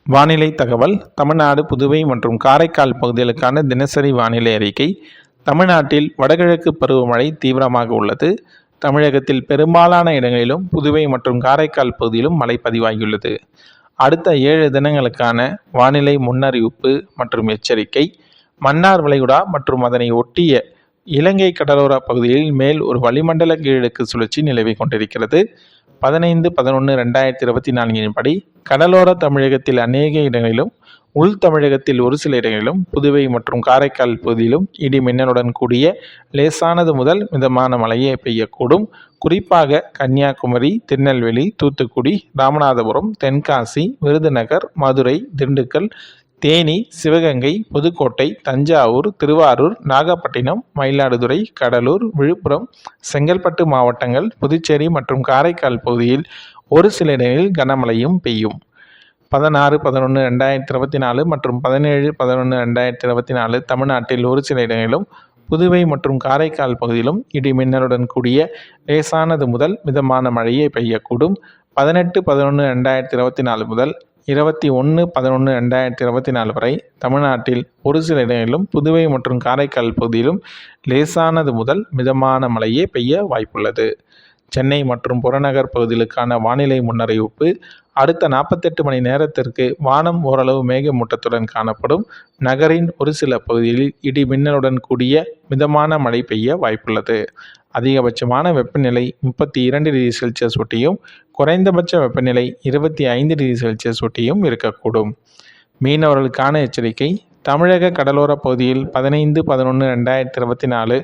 வானிலை தகவல். தமிழ்நாடு, புதுவை மற்றும் காரைக்கால் பகுதிகளுக்கான தினசரி வானிலை அறிக்கை. தமிழ்நாட்டில் வடகிழக்கு பருவமழை தீவிரமாக உள்ளது. தமிழகத்தில் பெரும்பாலான இடங்களிலும் புதுவை மற்றும் காரைக்கால் பகுதியிலும் மழை பதிவாகியுள்ளது. அடுத்த 7 தினங்களுக்கான வானிலை முன்னறிவிப்பு மற்றும் எச்சரிக்கை. மன்னார் வளைகுடா மற்றும் அதனை ஒட்டிய இலங்கை கடலோர பகுதியில் மேல் ஒரு வளிமண்டல கீழடுக்கு சுழற்சி நிலவி கொண்டிருக்கிறது. 15/11/2024 படி கடலோர தமிழகத்தில் அநேக இடங்களிலும், உள் தமிழகத்தில் ஒரு சில இடங்களிலும், புதுவை மற்றும் காரைக்கால் பகுதியிலும் இடி மின்னலுடன் கூடிய லேசானது முதல் மிதமான மழையே பெய்யக்கூடும். குறிப்பாக கன்னியாகுமரி, திருநெல்வேலி, தூத்துக்குடி, ராமநாதபுரம், தென்காசி, விருதுநகர், மதுரை, திண்டுக்கல், தேனி, சிவகங்கை, புதுக்கோட்டை, தஞ்சாவூர், திருவாரூர், நாகப்பட்டினம், மயிலாடுதுறை, கடலூர், விழுப்புரம், செங்கல்பட்டு மாவட்டங்கள், புதுச்சேரி மற்றும் காரைக்கால் பகுதியில் ஒரு சில இடங்களில் கனமழையும் பெய்யும். 16/11/2024 மற்றும் 17/11/2024 தமிழ்நாட்டில் ஒரு சில இடங்களிலும், புதுவை மற்றும் காரைக்கால் பகுதியிலும் இடி மின்னலுடன் கூடிய லேசானது முதல் மிதமான மழையே பெய்யக்கூடும். 18/11/2024 முதல் 21/11/2024 வரை தமிழ்நாட்டில் ஒரு சில இடங்களிலும், புதுவை மற்றும் காரைக்கால் பகுதியிலும் லேசானது முதல் மிதமான மழையே பெய்ய வாய்ப்புள்ளது. சென்னை மற்றும் புறநகர் பகுதிகளுக்கான வானிலை முன்னறிவிப்பு. அடுத்த 48 மணி நேரத்திற்கு வானம் ஓரளவு மேகமூட்டத்துடன் காணப்படும். நகரின் ஒரு சில பகுதிகளில் இடி மின்னலுடன் கூடிய மிதமான மழை பெய்ய வாய்ப்புள்ளது. அதிகபட்சமான வெப்பநிலை 32°C ஒட்டியும், குறைந்தபட்ச வெப்பநிலை 25°C ஒட்டியும் இருக்கக்கூடும். மீனவர்களுக்கான எச்சரிக்கை. தமிழக கடலோர பகுதியில் 15/11/2024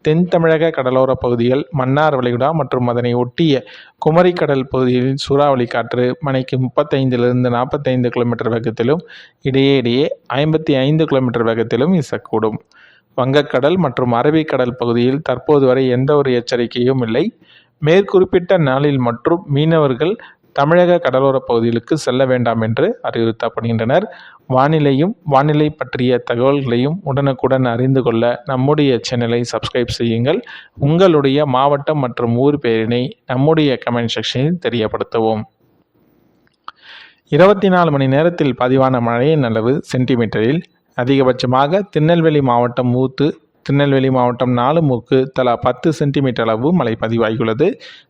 தென் தமிழக கடலோர பகுதிகள், மன்னார் வளைகுடா மற்றும் அதனை ஒட்டிய குமரிக்கடல் பகுதியில் சூறாவளி காற்று மணிக்கு 35 km வேகத்திலும், இடையே 55 km வேகத்திலும் வீசக்கூடும். வங்கக்கடல் மற்றும் அரபிக்கடல் பகுதியில் தற்போது வரை எந்த ஒரு எச்சரிக்கையும் இல்லை. மேற்குறிப்பிட்ட நாளில் மற்றும் மீனவர்கள் தமிழக கடலோர பகுதிகளுக்கு செல்ல வேண்டாம் என்று அறிவுறுத்தப்படுகின்றனர். வானிலையும் வானிலை பற்றிய தகவல்களையும் உடனுக்குடன் அறிந்து கொள்ள நம்முடைய சேனலை சப்ஸ்கிரைப் செய்யுங்கள். உங்களுடைய மாவட்டம் மற்றும் ஊர் பெயரினை நம்முடைய கமெண்ட் செக்ஷனில் தெரியப்படுத்தவும். 24 மணி நேரத்தில் பதிவான மழையின் அளவு சென்டிமீட்டரில். அதிகபட்சமாக திருநெல்வேலி மாவட்டம் ஊத்து, திருநெல்வேலி மாவட்டம் நாலுமூக்கு தலா 10 சென்டிமீட்டர் அளவு மழை பதிவாகியுள்ளது.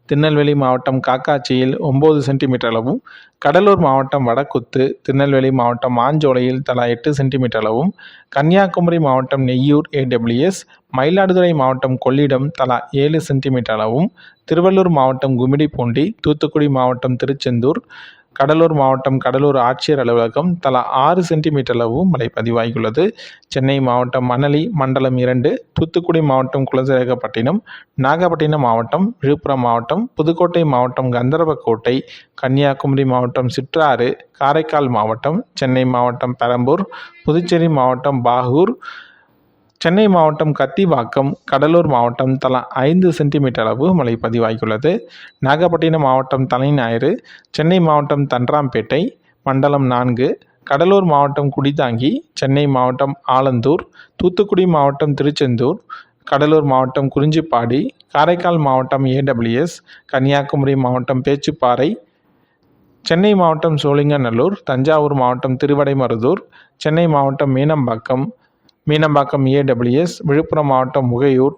திருநெல்வேலி மாவட்டம் காக்காட்சியில் 9 சென்டிமீட்டர் அளவும், கடலூர் மாவட்டம் வடக்குத்து, திருநெல்வேலி மாவட்டம் மாஞ்சோலையில் தலா 8 சென்டிமீட்டர் அளவும், கன்னியாகுமரி மாவட்டம் நெய்யூர் AWS, மயிலாடுதுறை மாவட்டம் கொள்ளிடம் தலா 7 சென்டிமீட்டர் அளவும், திருவள்ளூர் மாவட்டம் கும்மிடிப்பூண்டி, தூத்துக்குடி மாவட்டம் திருச்செந்தூர், கடலூர் மாவட்டம் கடலூர் ஆட்சியர் அலுவலகம் தலா 6 சென்டிமீட்டர் அளவும் மழை பதிவாகியுள்ளது. சென்னை மாவட்டம் மணலி மண்டலம் 2, தூத்துக்குடி மாவட்டம் குலசேகரப்பட்டினம், நாகப்பட்டினம் மாவட்டம், விழுப்புரம் மாவட்டம், புதுக்கோட்டை மாவட்டம் கந்தர்வக்கோட்டை, கன்னியாகுமரி மாவட்டம் சிற்றாறு, காரைக்கால் மாவட்டம், சென்னை மாவட்டம் பெரம்பூர், புதுச்சேரி மாவட்டம் பாகூர், சென்னை மாவட்டம் கத்திவாக்கம், கடலூர் மாவட்டம் தலா 5 சென்டிமீட்டர் அளவு மழை பதிவாகியுள்ளது. நாகப்பட்டினம் மாவட்டம் தலைஞாயிறு, சென்னை மாவட்டம் தண்டராம்பேட்டை மண்டலம் 4, கடலூர் மாவட்டம் குடிதாங்கி, சென்னை மாவட்டம் ஆலந்தூர், தூத்துக்குடி மாவட்டம் திருச்செந்தூர், கடலூர் மாவட்டம் குறிஞ்சிப்பாடி, காரைக்கால் மாவட்டம் AWS, கன்னியாகுமரி மாவட்டம் பேச்சுப்பாறை, சென்னை மாவட்டம் சோழிங்கநல்லூர், தஞ்சாவூர் மாவட்டம் திருவடைமருதூர், சென்னை மாவட்டம் மீனம்பாக்கம் AWS, விழுப்புரம் மாவட்டம் முகையூர்,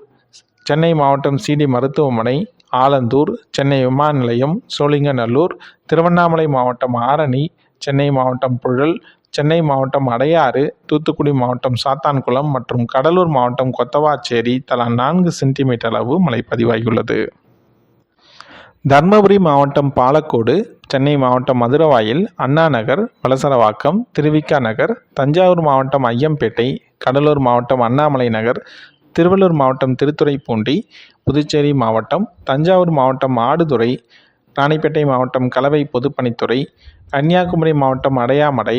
சென்னை மாவட்டம் CD மருத்துவமனை, ஆலந்தூர், சென்னை விமான நிலையம், சோழிங்கநல்லூர், திருவண்ணாமலை மாவட்டம் ஆரணி, சென்னை மாவட்டம் புழல், சென்னை மாவட்டம் அடையாறு, தூத்துக்குடி மாவட்டம் சாத்தான்குளம் மற்றும் கடலூர் மாவட்டம் கொத்தவாச்சேரி தலா 4 சென்டிமீட்டர் அளவு மழை பதிவாகியுள்ளது. தர்மபுரி மாவட்டம் பாலக்கோடு, சென்னை மாவட்டம் மதுரவாயில், அண்ணா நகர், வலசரவாக்கம், திருவிக்கா நகர், தஞ்சாவூர் மாவட்டம் ஐயம்பேட்டை, கடலூர் மாவட்டம் அண்ணாமலை நகர், திருவள்ளூர் மாவட்டம் திருத்துறைப்பூண்டி, புதுச்சேரி மாவட்டம், தஞ்சாவூர் மாவட்டம் ஆடுதுறை, ராணிப்பேட்டை மாவட்டம் கலவை பொதுப்பணித்துறை, கன்னியாகுமரி மாவட்டம் அடையாமடை,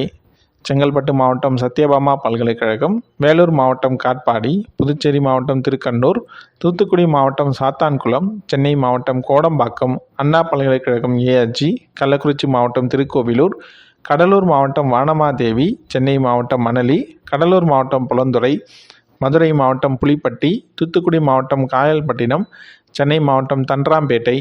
செங்கல்பட்டு மாவட்டம் சத்யபாமா பல்கலைக்கழகம், வேலூர் மாவட்டம் காட்பாடி, புதுச்சேரி மாவட்டம் திருக்கண்ணூர், தூத்துக்குடி மாவட்டம் சாத்தான்குளம், சென்னை மாவட்டம் கோடம்பாக்கம், அண்ணா பல்கலைக்கழகம் ARG, கள்ளக்குறிச்சி மாவட்டம் திருக்கோவிலூர், கடலூர் மாவட்டம் வானமாதேவி, சென்னை மாவட்டம் மணலி, கடலூர் மாவட்டம் புலந்துறை, மதுரை மாவட்டம் புலிப்பட்டி, தூத்துக்குடி மாவட்டம் காயல்பட்டினம், சென்னை மாவட்டம் தண்டராம்பேட்டை,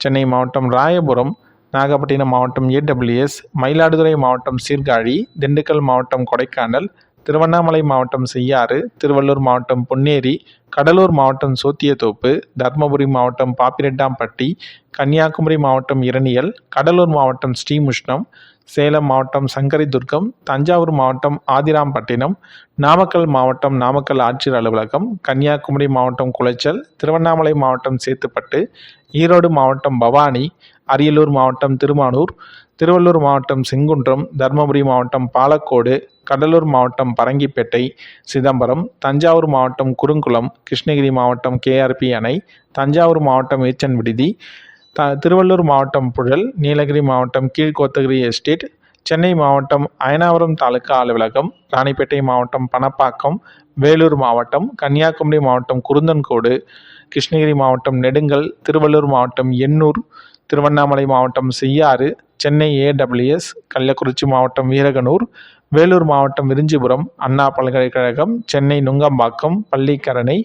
சென்னை மாவட்டம் ராயபுரம், நாகப்பட்டினம் மாவட்டம் ஏடபிள்யூஎஸ், மயிலாடுதுறை மாவட்டம் சீர்காழி, திண்டுக்கல் மாவட்டம் கொடைக்கானல், திருவண்ணாமலை மாவட்டம் செய்யாறு, திருவள்ளூர் மாவட்டம் பொன்னேரி, கடலூர் மாவட்டம் சோத்தியத்தோப்பு, தர்மபுரி மாவட்டம் பாப்பிரெட்டாம்பட்டி, கன்னியாகுமரி மாவட்டம் இரணியல், கடலூர் மாவட்டம் ஸ்ரீமுஷ்ணம், சேலம் மாவட்டம் சங்கரிதுர்கம், தஞ்சாவூர் மாவட்டம் ஆதிராம்பட்டினம், நாமக்கல் மாவட்டம் நாமக்கல் ஆட்சியர் அலுவலகம், கன்னியாகுமரி மாவட்டம் குளச்சல், திருவண்ணாமலை மாவட்டம் சேத்துப்பட்டு, ஈரோடு மாவட்டம் பவானி, அரியலூர் மாவட்டம் திருமானூர், திருவள்ளூர் மாவட்டம் செங்குன்றம், தர்மபுரி மாவட்டம் பாலக்கோடு, கடலூர் மாவட்டம் பரங்கிப்பேட்டை, சிதம்பரம், தஞ்சாவூர் மாவட்டம் குறுங்குளம், கிருஷ்ணகிரி மாவட்டம் கேஆர்பி அணை, தஞ்சாவூர் மாவட்டம் ஈச்சன் விடுதி, திருவள்ளூர் மாவட்டம் புழல், நீலகிரி மாவட்டம் கீழ்கோத்தகிரி எஸ்டேட், சென்னை மாவட்டம் அயனாவரம் தாலுகா அலுவலகம், ராணிப்பேட்டை மாவட்டம் பணப்பாக்கம், வேலூர் மாவட்டம், கன்னியாகுமரி மாவட்டம் குருந்தன்கோடு, கிருஷ்ணகிரி மாவட்டம் நெடுங்கல், திருவள்ளூர் மாவட்டம் எண்ணூர், திருவண்ணாமலை மாவட்டம் செய்யாறு, சென்னை ஏடபிள்யூஎஸ், கள்ளக்குறிச்சி மாவட்டம் வீரகனூர், வேலூர் மாவட்டம் விரிஞ்சிபுரம், அண்ணா பல்கலைக்கழகம், சென்னை நுங்கம்பாக்கம், பள்ளிக்கரணை,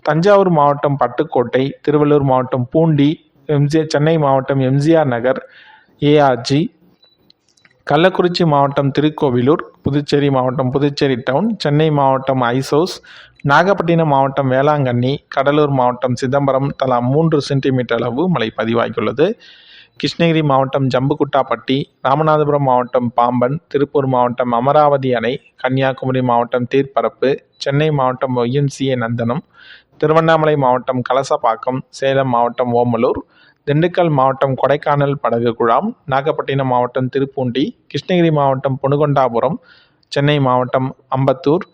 தஞ்சாவூர் மாவட்டம் பட்டுக்கோட்டை, திருவள்ளூர் மாவட்டம் பூண்டி, சென்னை மாவட்டம் எம்ஜிஆர் நகர், ஏஆர்ஜி, கள்ளக்குறிச்சி மாவட்டம் திருக்கோவிலூர், புதுச்சேரி மாவட்டம் புதுச்சேரி டவுன், சென்னை மாவட்டம் ஐசோஸ், நாகப்பட்டினம் மாவட்டம் வேளாங்கண்ணி, கடலூர் மாவட்டம் சிதம்பரம் தலா 3 சென்டிமீட்டர் அளவு மழை பதிவாகியுள்ளது. கிருஷ்ணகிரி மாவட்டம் ஜம்புகுட்டாப்பட்டி, ராமநாதபுரம் மாவட்டம் பாம்பன், திருப்பூர் மாவட்டம் அமராவதி அணை, கன்னியாகுமரி மாவட்டம் தீர்ப்பரப்பு, சென்னை மாவட்டம் ஒய்எம்சிஏ நந்தனம், திருவண்ணாமலை மாவட்டம் கலசப்பாக்கம், சேலம் மாவட்டம் ஓமலூர், திண்டுக்கல் மாவட்டம் கொடைக்கானல் படகு குழாம், நாகப்பட்டினம் மாவட்டம் திருப்பூண்டி, கிருஷ்ணகிரி மாவட்டம் பொனுகொண்டாபுரம், சென்னை மாவட்டம் அம்பத்தூர்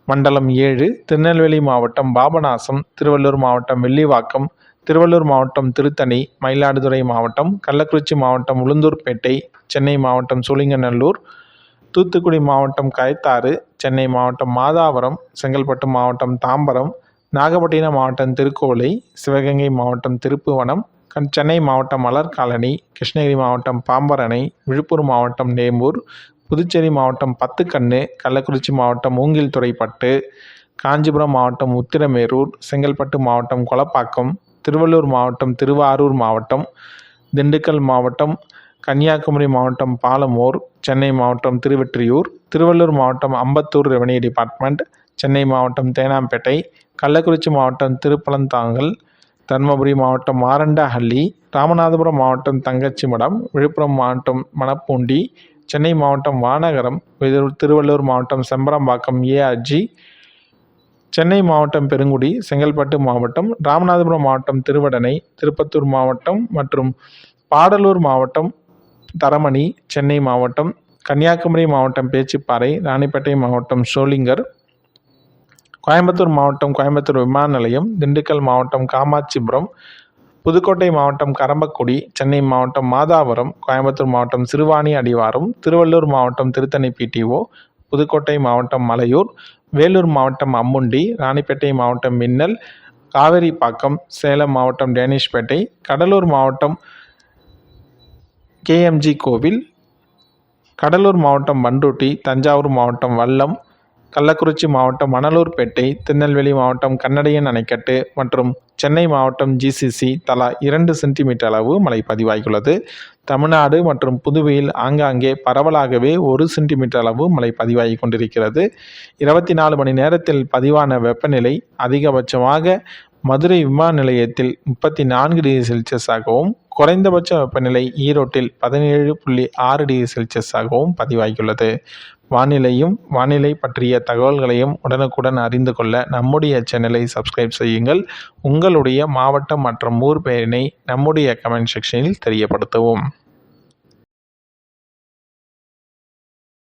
மண்டலம் 7, திருநெல்வேலி மாவட்டம் பாபநாசம், திருவள்ளூர் மாவட்டம் வெள்ளிவாக்கம், திருவள்ளூர் மாவட்டம் திருத்தணி, மயிலாடுதுறை மாவட்டம், கள்ளக்குறிச்சி மாவட்டம் உளுந்தூர்பேட்டை, சென்னை மாவட்டம் சோழிங்கநல்லூர், தூத்துக்குடி மாவட்டம் கயத்தாறு, சென்னை மாவட்டம் மாதாவரம், செங்கல்பட்டு மாவட்டம் தாம்பரம், நாகப்பட்டினம் மாவட்டம் திருக்கோவிலை, சிவகங்கை மாவட்டம் திருப்புவனம், சென்னை மாவட்டம் மலர் காலனி, கிருஷ்ணகிரி மாவட்டம் பாம்பரணை, விழுப்புரம் மாவட்டம் நேம்பூர், புதுச்சேரி மாவட்டம் பத்துக்கண்ணு, கள்ளக்குறிச்சி மாவட்டம் மூங்கில்துறைப்பட்டு, காஞ்சிபுரம் மாவட்டம் உத்திரமேரூர், செங்கல்பட்டு மாவட்டம் கொலப்பாக்கம், திருவள்ளூர் மாவட்டம் திருவாரூர் மாவட்டம், திண்டுக்கல் மாவட்டம், கன்னியாகுமரி மாவட்டம் பாலமூர், சென்னை மாவட்டம் திருவெற்றியூர், திருவள்ளூர் மாவட்டம் அம்பத்தூர் ரெவன்யூ டிபார்ட்மெண்ட், சென்னை மாவட்டம் தேனாம்பேட்டை, கள்ளக்குறிச்சி மாவட்டம் திருப்பலந்தாங்கல், தர்மபுரி மாவட்டம் மாரண்டஹள்ளி, ராமநாதபுரம் மாவட்டம் தங்கச்சிமடம், விழுப்புரம் மாவட்டம் மணப்பூண்டி, சென்னை மாவட்டம் வானகரம், திருவள்ளூர் மாவட்டம் செம்பரம்பாக்கம் ஏஆர்ஜி, சென்னை மாவட்டம் பெருங்குடி, செங்கல்பட்டு மாவட்டம், ராமநாதபுரம் மாவட்டம் திருவடனை, திருப்பத்தூர் மாவட்டம் மற்றும் பாடலூர் மாவட்டம் தரமணி, சென்னை மாவட்டம், கன்னியாகுமரி மாவட்டம் பேச்சிப்பாறை, ராணிப்பேட்டை மாவட்டம் ஷோலிங்கர், கோயம்புத்தூர் மாவட்டம் கோயம்புத்தூர் விமான நிலையம், திண்டுக்கல் மாவட்டம் காமாட்சிபுரம், புதுக்கோட்டை மாவட்டம் கரம்பக்குடி, சென்னை மாவட்டம் மாதாவரம், கோயம்புத்தூர் மாவட்டம் சிறுவாணி அடிவாரம், திருவள்ளூர் மாவட்டம் திருத்தணி பிடிஓ, புதுக்கோட்டை மாவட்டம் மலையூர், வேலூர் மாவட்டம் அம்முண்டி, ராணிப்பேட்டை மாவட்டம் மின்னல், காவேரிப்பாக்கம், சேலம் மாவட்டம் டேனிஷ்பேட்டை, கடலூர் மாவட்டம் கேஎம்ஜி கோவில், கடலூர் மாவட்டம் பண்ருட்டி, தஞ்சாவூர் மாவட்டம் வல்லம், கள்ளக்குறிச்சி மாவட்டம் மணலூர்பேட்டை, திருநெல்வேலி மாவட்டம் கண்ணடையன் அணைக்கட்டு மற்றும் சென்னை மாவட்டம் ஜிசிசி தலா 2 சென்டிமீட்டர் அளவு மழை பதிவாகியுள்ளது. தமிழ்நாடு மற்றும் புதுவையில் ஆங்காங்கே பரவலாகவே 1 சென்டிமீட்டர் அளவு மழை பதிவாகி கொண்டிருக்கிறது. 24 மணி நேரத்தில் பதிவான வெப்பநிலை அதிகபட்சமாக மதுரை விமான நிலையத்தில் 34 டிகிரி செல்சியஸாகவும், குறைந்தபட்ச வெப்பநிலை ஈரோட்டில் 17.6 டிகிரி செல்சியஸாகவும் பதிவாகியுள்ளது. வானிலையும் வானிலை பற்றிய தகவல்களையும் உடனுக்குடன் அறிந்து கொள்ள நம்முடைய சேனலை சப்ஸ்கிரைப் செய்யுங்கள். உங்களுடைய மாவட்டம் மற்றும் ஊர் பெயரினை நம்முடைய கமெண்ட் செக்ஷனில் தெரியப்படுத்தவும்.